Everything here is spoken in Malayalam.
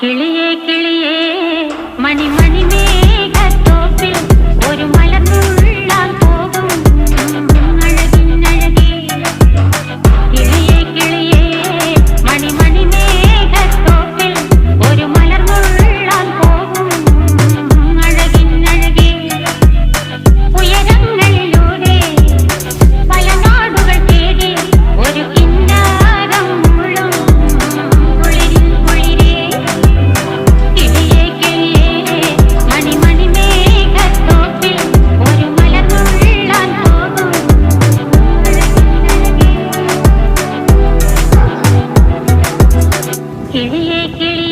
കിളിയേ കിളിയേ മണി മേഘത്തോപ്പിൽ ഒരു മലർന്നുള്ളാൻ പോകും അഴകിനഴകേ. കിളിയേ കിളിയേ മണി മേഘത്തോപ്പിൽ ഒരു മലർന്നുള്ളാൻ പോകും അഴകിനഴകേ. ഉയരങ്ങളിലൂടെ പല നാടുകൾ തേടി ഒരു കിന്നാരം മുള്ളും കുളിരിൽ കുളിരേ. കിളിയേ കിളിയേ മണി മേഘത്തോപ്പിൽ ഒരു മലർന്നുള്ളാൻ പോകും അഴകിനഴകേ. കിളിയേ കിളിയേ